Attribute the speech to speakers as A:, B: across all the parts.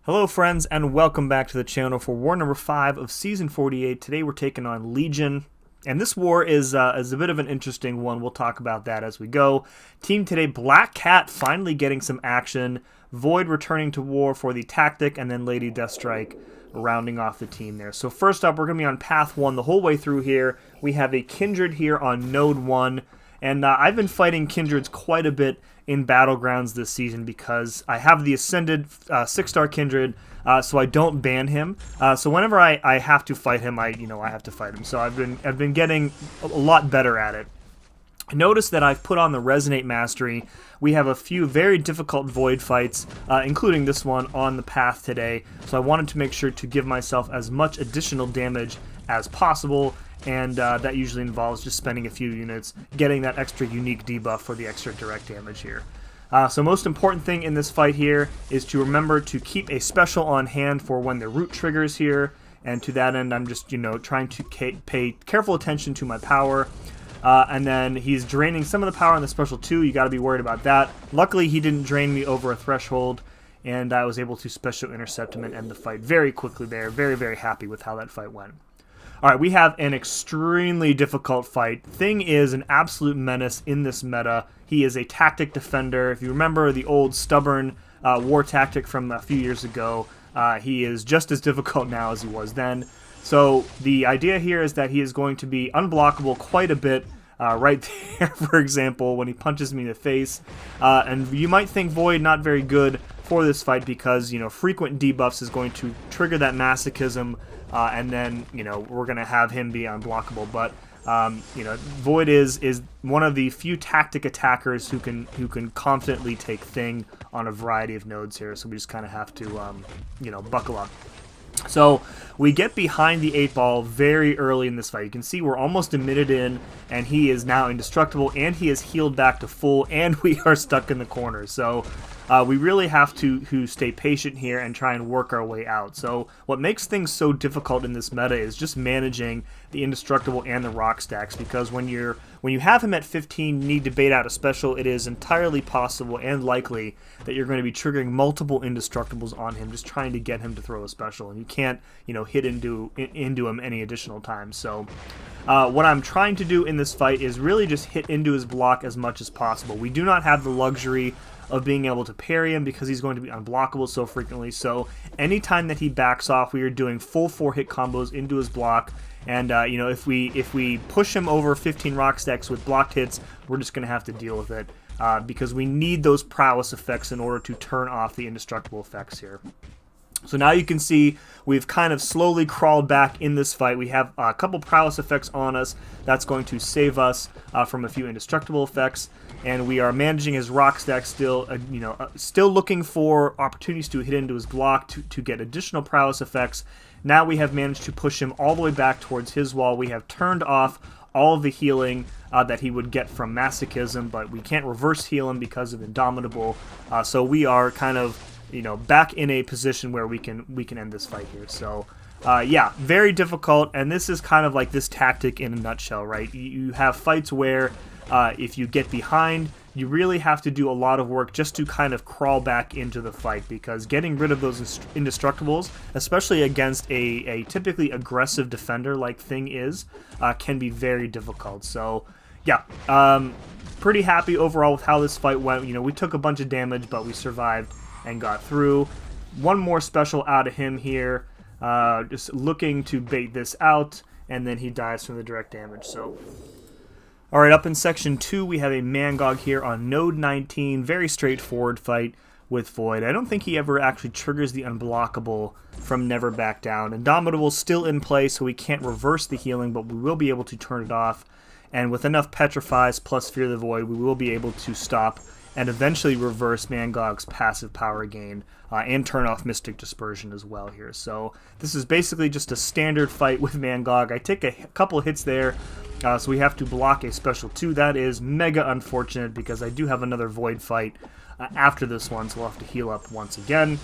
A: Hello friends, and welcome back to the channel for war number 5 of season 48. Today we're taking on Legion, and this war is a bit of an interesting one. We'll talk about that as we go. Team today, Black Cat finally getting some action, Void returning to war for the tactic, and then Lady Deathstrike rounding off the team there. So first up, we're going to be on path 1 the whole way through here. We have a Kindred here on node 1, and I've been fighting Kindreds quite a bit in Battlegrounds this season because I have the Ascended 6-star Kindred, so I don't ban him. So whenever I have to fight him, I have to fight him. So I've been getting a lot better at it. Notice that I've put on the Resonate Mastery. We have a few very difficult Void fights, including this one on the path today. So I wanted to make sure to give myself as much additional damage as possible, and that usually involves just spending a few units, getting that extra unique debuff for the extra direct damage here. So most important thing in this fight here is to remember to keep a special on hand for when the root triggers here, and to that end I'm just trying to pay careful attention to my power. And then he's draining some of the power on the special too. You got to be worried about that. Luckily he didn't drain me over a threshold, and I was able to special intercept him and end the fight very quickly there. Very, very happy with how that fight went. Alright, we have an extremely difficult fight. Thing is an absolute menace in this meta. He is a tactic defender. If you remember the old stubborn war tactic from a few years ago, he is just as difficult now as he was then. So the idea here is that he is going to be unblockable quite a bit. Right there, for example, when he punches me in the face. And you might think Void not very good for this fight because, frequent debuffs is going to trigger that masochism, and then, we're going to have him be unblockable. But, Void is one of the few tactic attackers who can confidently take Thing on a variety of nodes here, so we just kind of have to, buckle up. So we get behind the 8-ball very early in this fight. You can see we're almost a minute in, and he is now indestructible, and he is healed back to full, and we are stuck in the corner. So we really have to stay patient here and try and work our way out. So what makes things so difficult in this meta is just managing the indestructible and the rock stacks, because when you have him at 15, you need to bait out a special. It is entirely possible and likely that you're going to be triggering multiple indestructibles on him, just trying to get him to throw a special, and you can't hit into him any additional times. So what I'm trying to do in this fight is really just hit into his block as much as possible. We do not have the luxury of being able to parry him because he's going to be unblockable so frequently. So anytime that he backs off, we are doing full 4-hit combos into his block. And if we push him over 15 rock stacks with blocked hits, we're just going to have to deal with it because we need those prowess effects in order to turn off the indestructible effects here. So now you can see we've kind of slowly crawled back in this fight. We have a couple prowess effects on us. That's going to save us from a few indestructible effects. And we are managing his rock stack still, still looking for opportunities to hit into his block to get additional prowess effects. Now we have managed to push him all the way back towards his wall. We have turned off all of the healing that he would get from masochism, but we can't reverse heal him because of Indomitable. So we are kind of back in a position where we can end this fight here. So yeah, very difficult, and this is kind of like this tactic in a nutshell, right? You have fights where if you get behind, you really have to do a lot of work just to kind of crawl back into the fight, because getting rid of those indestructibles, especially against a typically aggressive defender like Thing is, can be very difficult. So yeah, pretty happy overall with how this fight went. We took a bunch of damage, but we survived and got through. One more special out of him here, just looking to bait this out, and then he dies from the direct damage. So alright, up in section 2 we have a Mangog here on node 19. Very straightforward fight with Void. I don't think he ever actually triggers the unblockable from Never Back Down. Indomitable's still in play, so we can't reverse the healing, but we will be able to turn it off. And with enough Petrifies plus Fear the Void, we will be able to stop and eventually reverse Mangog's passive power gain and turn off Mystic Dispersion as well here. So this is basically just a standard fight with Mangog. I take a couple hits there, so we have to block a special 2. That is mega unfortunate because I do have another Void fight after this one, so we'll have to heal up once again.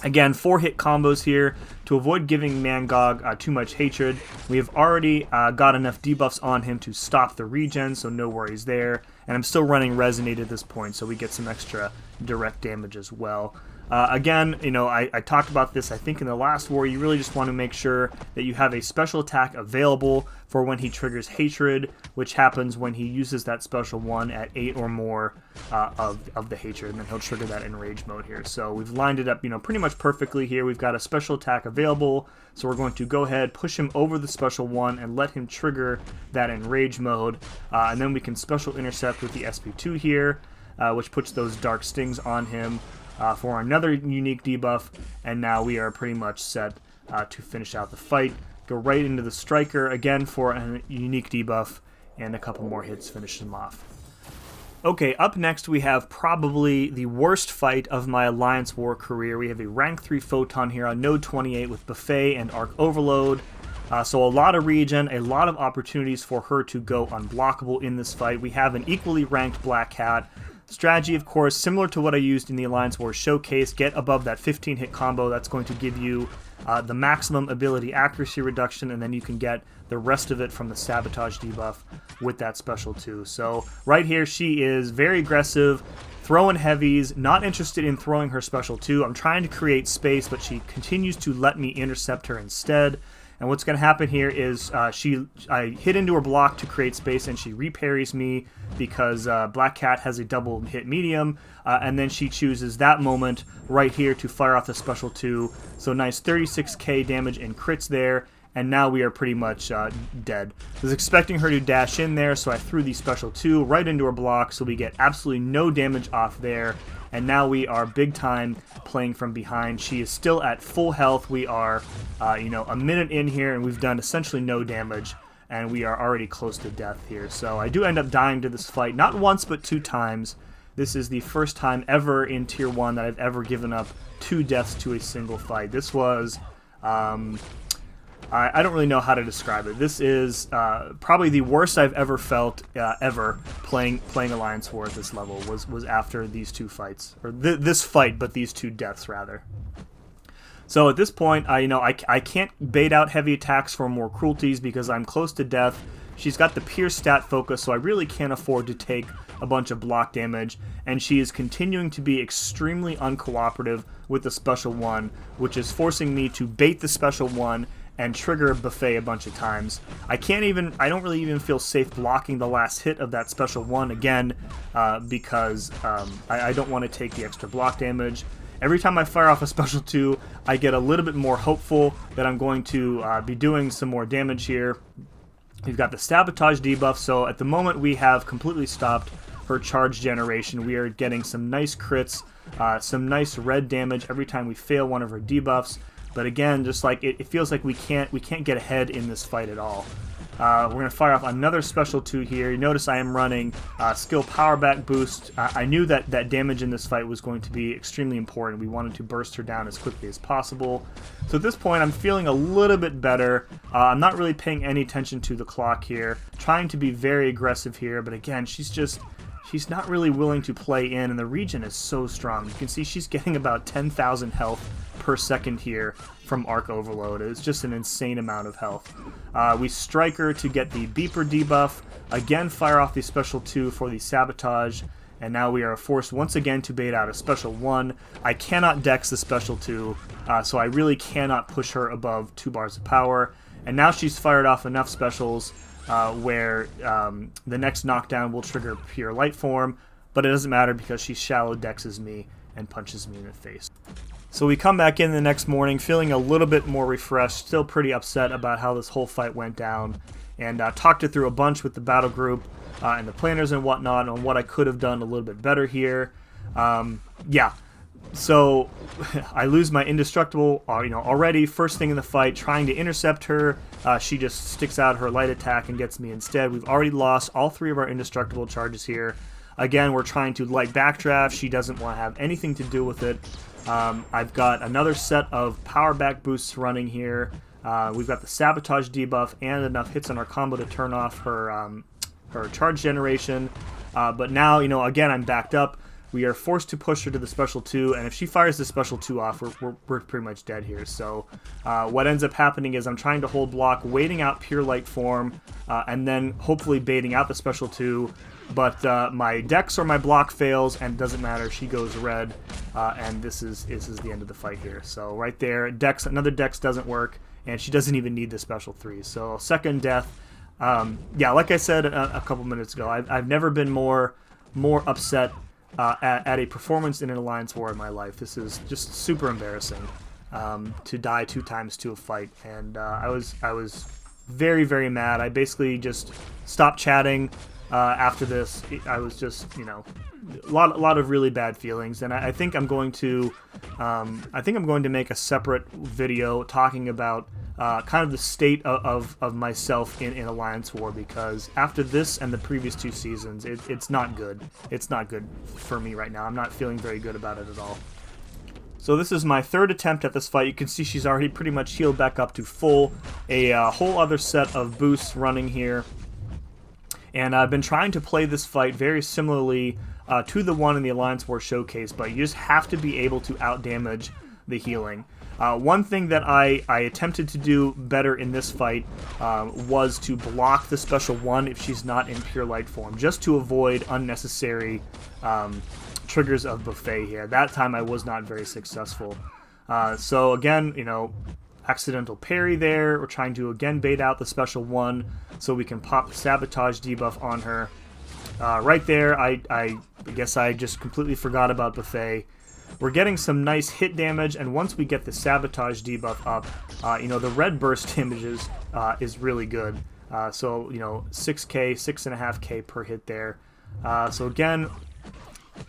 A: Again, 4-hit combos here to avoid giving Mangog too much hatred. We have already got enough debuffs on him to stop the regen, so no worries there. And I'm still running Resonate at this point, so we get some extra direct damage as well. Again, you know, I talked about this, I think, in the last war. You really just want to make sure that you have a special attack available for when he triggers Hatred, which happens when he uses that special one at 8 or more of the Hatred, and then he'll trigger that Enrage mode here. So we've lined it up, you know, pretty much perfectly here. We've got a special attack available, so we're going to go ahead, push him over the special one, and let him trigger that Enrage mode, and then we can special intercept with the SP2 here, which puts those Dark Stings on him for another unique debuff, and now we are pretty much set to finish out the fight. Go right into the Striker again for a unique debuff, and a couple more hits finish him off. Okay, up next we have probably the worst fight of my Alliance War career. We have a rank 3 Photon here on node 28 with Buffet and Arc Overload. So a lot of regen, a lot of opportunities for her to go unblockable in this fight. We have an equally ranked Black Cat. Strategy, of course, similar to what I used in the Alliance War Showcase. Get above that 15-hit combo. That's going to give you the maximum ability accuracy reduction, and then you can get the rest of it from the Sabotage debuff with that special too. So right here, she is very aggressive, throwing heavies, not interested in throwing her special too. I'm trying to create space, but she continues to let me intercept her instead. And what's going to happen here is I hit into her block to create space, and she reparries me because Black Cat has a double hit medium, and then she chooses that moment right here to fire off the special 2. So nice 36k damage and crits there, and now we are pretty much dead. I was expecting her to dash in there, so I threw the special 2 right into her block, so we get absolutely no damage off there. And now we are big time playing from behind. She is still at full health. We are, you know, a minute in here, and we've done essentially no damage, and we are already close to death here. So I do end up dying to this fight, not once but 2 times. This is the first time ever in Tier 1 that I've ever given up 2 deaths to a single fight. This was, I don't really know how to describe it. This is probably the worst I've ever felt ever playing Alliance War at this level was after these 2 fights, or this fight, but these 2 deaths rather. So at this point, I can't bait out heavy attacks for more cruelties because I'm close to death. She's got the Pierce stat focus, so I really can't afford to take a bunch of block damage, and she is continuing to be extremely uncooperative with the special 1, which is forcing me to bait the special 1 and trigger Buffet a bunch of times. I don't really even feel safe blocking the last hit of that special 1 again because I don't want to take the extra block damage. Every time I fire off a special 2, I get a little bit more hopeful that I'm going to be doing some more damage here. We've got the Sabotage debuff, so at the moment we have completely stopped her charge generation. We are getting some nice crits, some nice red damage every time we fail one of her debuffs. But again, just like it feels like we can't get ahead in this fight at all. We're going to fire off another special 2 here. You notice I am running skill power back boost. I knew that damage in this fight was going to be extremely important. We wanted to burst her down as quickly as possible. So at this point, I'm feeling a little bit better. I'm not really paying any attention to the clock here. Trying to be very aggressive here, but again, she's not really willing to play in, and the regen is so strong. You can see she's getting about 10,000 health per second here from Arc Overload. It's just an insane amount of health. We strike her to get the Beeper debuff, again fire off the special 2 for the Sabotage, and now we are forced once again to bait out a special 1. I cannot dex the special 2, so I really cannot push her above 2 bars of power, and now she's fired off enough specials where the next knockdown will trigger Pure Light Form, but it doesn't matter because she shallow dexes me and punches me in the face. So we come back in the next morning feeling a little bit more refreshed, still pretty upset about how this whole fight went down, and talked it through a bunch with the battle group and the planners and whatnot on what I could have done a little bit better here. Yeah. So I lose my indestructible, already first thing in the fight, trying to intercept her. She just sticks out her light attack and gets me instead. We've already lost all 3 of our indestructible charges here. Again, we're trying to light backdraft. She doesn't want to have anything to do with it. I've got another set of power back boosts running here. We've got the Sabotage debuff and enough hits on our combo to turn off her charge generation. But now, again, I'm backed up. We are forced to push her to the special 2, and if she fires the special 2 off, we're pretty much dead here. So what ends up happening is I'm trying to hold block, waiting out Pure Light Form, and then hopefully baiting out the special 2. But my dex or my block fails, and it doesn't matter. She goes red. and this is the end of the fight here. So right there, another Dex doesn't work, and she doesn't even need the special 3. So second death. Yeah, like I said a couple minutes ago, I've never been more upset at a performance in an alliance war in my life. This is just super embarrassing to die 2 times to a fight, and I was very, very mad. I basically just stopped chatting after this. I was just, you know, a lot of really bad feelings, and I think I'm going to make a separate video talking about kind of the state of myself in Alliance War, because after this and the previous 2 seasons, it's not good. It's not good for me right now. I'm not feeling very good about it at all. So this is my 3rd attempt at this fight. You can see she's already pretty much healed back up to full. A whole other set of boosts running here. And I've been trying to play this fight very similarly to the one in the Alliance War Showcase, but you just have to be able to outdamage the healing. One thing that I attempted to do better in this fight was to block the special 1 if she's not in pure light form, just to avoid unnecessary triggers of buffet here. That time I was not very successful. So again, you know, accidental parry there. We're trying to again bait out the special 1 so we can pop the sabotage debuff on her. Right there, I guess I just completely forgot about buffet. We're getting some nice hit damage, and once we get the sabotage debuff up, you know, the red burst images is really good. So, you know, 6k, 6.5k per hit there. So again,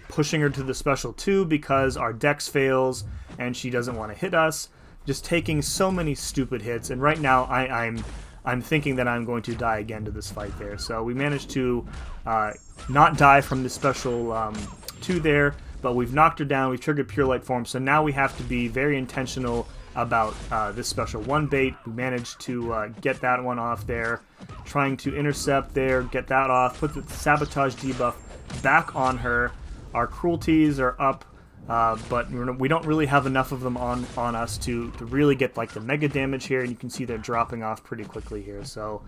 A: pushing her to the special 2 because our Dex fails and she doesn't want to hit us. Just taking so many stupid hits, and right now I'm thinking that I'm going to die again to this fight there. So we managed to not die from the special 2 there, but we've knocked her down, we've triggered pure light form, so now we have to be very intentional about this special 1 bait. We managed to get that one off there, trying to intercept there, get that off, put the sabotage debuff back on her. Our cruelties are up, but we don't really have enough of them on us to really get like the mega damage here, and you can see they're dropping off pretty quickly here. So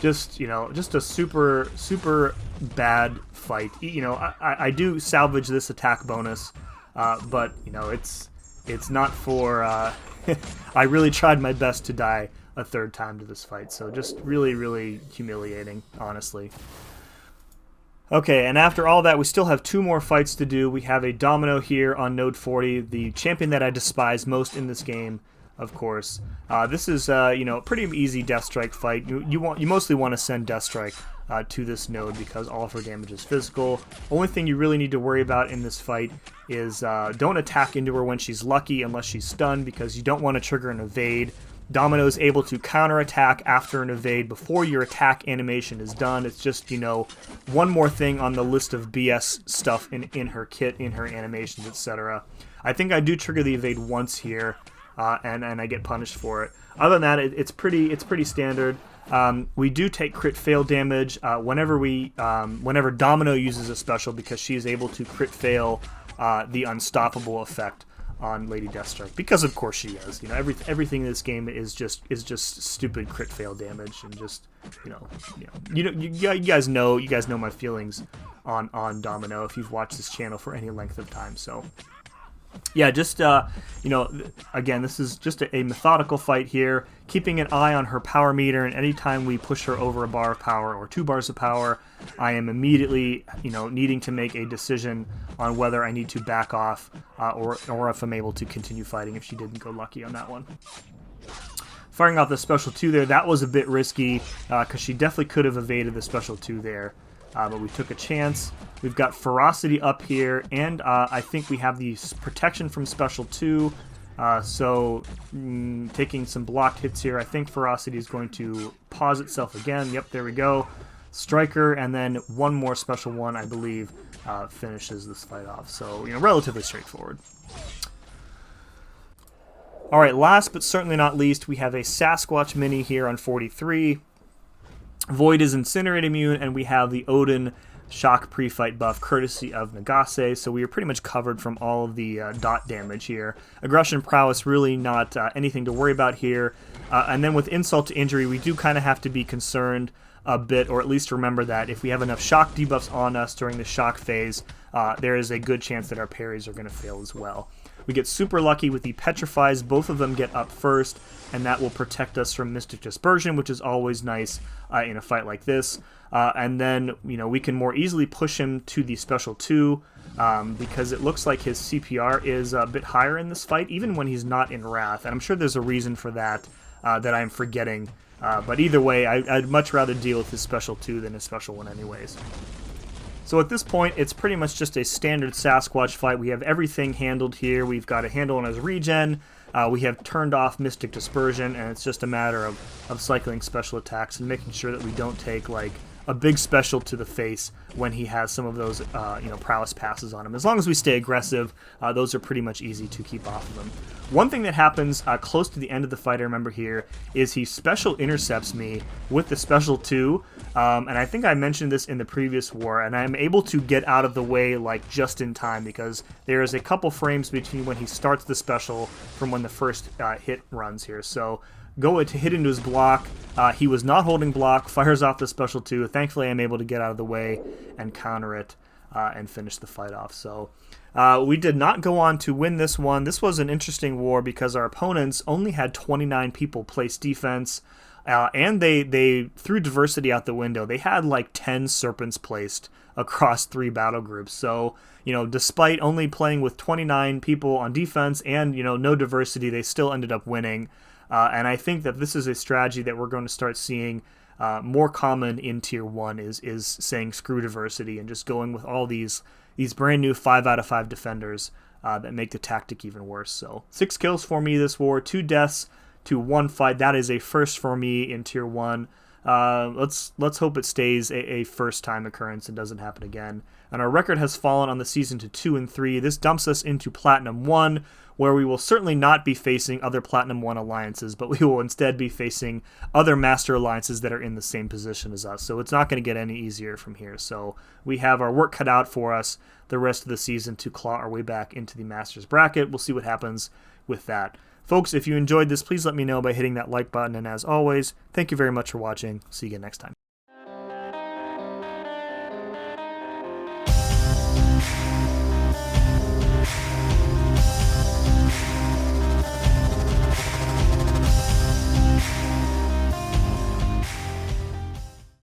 A: just, you know, just a super bad fight. You know, I do salvage this attack bonus, but you know, it's not for I really tried my best to die a 3rd time to this fight, so just really humiliating, honestly. Okay, and after all that, we still have 2 more fights to do. We have a Domino here on Node 40, the champion that I despise most in this game, of course. This is, you know, a pretty easy Deathstrike fight. You mostly want to send Deathstrike to this node because all of her damage is physical. Only thing you really need to worry about in this fight is don't attack into her when she's lucky unless she's stunned, because you don't want to trigger an evade. Domino is able to counterattack after an evade before your attack animation is done. It's just, you know, one more thing on the list of BS stuff in her kit, in her animations, etc. I think I do trigger the evade once here, and I get punished for it. Other than that, it's pretty standard. We do take crit fail damage whenever Domino uses a special, because she is able to crit fail the unstoppable effect on Lady Deathstrike, because of course she is. You know, everything in this game is just stupid crit fail damage, and just you guys know my feelings on Domino if you've watched this channel for any length of time. So yeah, just you know, again, this is just a methodical fight here, keeping an eye on her power meter, and anytime we push her over a bar of power or 2 bars of power, I am immediately, you know, needing to make a decision on whether I need to back off or if I'm able to continue fighting if she didn't go lucky on that one. Firing off the special 2 there, that was a bit risky because she definitely could have evaded the special 2 there. But we took a chance. We've got Ferocity up here, and I think we have the protection from Special 2. So taking some blocked hits here. I think Ferocity is going to pause itself again. Yep, there we go. Striker, and then one more Special 1, I believe, finishes this fight off. So, you know, relatively straightforward. All right, last but certainly not least, we have a Sasquatch mini here on 43. Void is Incinerate immune, and we have the Odin shock pre-fight buff courtesy of Nagase, so we are pretty much covered from all of the dot damage here. Aggression prowess, really not anything to worry about here. And then with insult to injury, we do kind of have to be concerned a bit, or at least remember that if we have enough shock debuffs on us during the shock phase, there is a good chance that our parries are going to fail as well. We get super lucky with the Petrifies. Both of them get up first, and that will protect us from Mystic Dispersion, which is always nice in a fight like this. And then, we can more easily push him to the Special 2 because it looks like his CPR is a bit higher in this fight, even when he's not in Wrath. And I'm sure there's a reason for that that I'm forgetting. But either way, I'd much rather deal with his Special 2 than his Special 1 anyways. So at this point, it's pretty much just a standard Sasquatch fight. We have everything handled here. We've got a handle on his regen. We have turned off Mystic Dispersion, and it's just a matter of cycling special attacks and making sure that we don't take like a big special to the face when he has some of those prowess passes on him. As long as we stay aggressive, those are pretty much easy to keep off of him. One thing that happens close to the end of the fight, I remember here, is he special intercepts me with the Special 2, and I think I mentioned this in the previous war, and I'm able to get out of the way like just in time because there is a couple frames between when he starts the special from when the first hit runs here. So go to hit into his block. He was not holding block, fires off the Special 2. Thankfully, I'm able to get out of the way and counter it and finish the fight off. So we did not go on to win this one. This was an interesting war because our opponents only had 29 people place defense, and they threw diversity out the window. They had like 10 serpents placed across 3 battle groups. So, despite only playing with 29 people on defense and, no diversity, they still ended up winning. And I think that this is a strategy that we're going to start seeing more common in Tier 1 is saying screw diversity and just going with all these brand new 5 out of 5 defenders that make the tactic even worse. So 6 kills for me this war, 2 deaths to 1 fight. That is a first for me in Tier 1. Let's hope it stays a first time occurrence and doesn't happen again. And our record has fallen on the season to 2 and 3. This dumps us into Platinum 1, where we will certainly not be facing other Platinum 1 alliances, but we will instead be facing other Master alliances that are in the same position as us. So it's not going to get any easier from here. So we have our work cut out for us the rest of the season to claw our way back into the Masters bracket. We'll see what happens with that. Folks, if you enjoyed this, please let me know by hitting that like button. And as always, thank you very much for watching. See you again next time.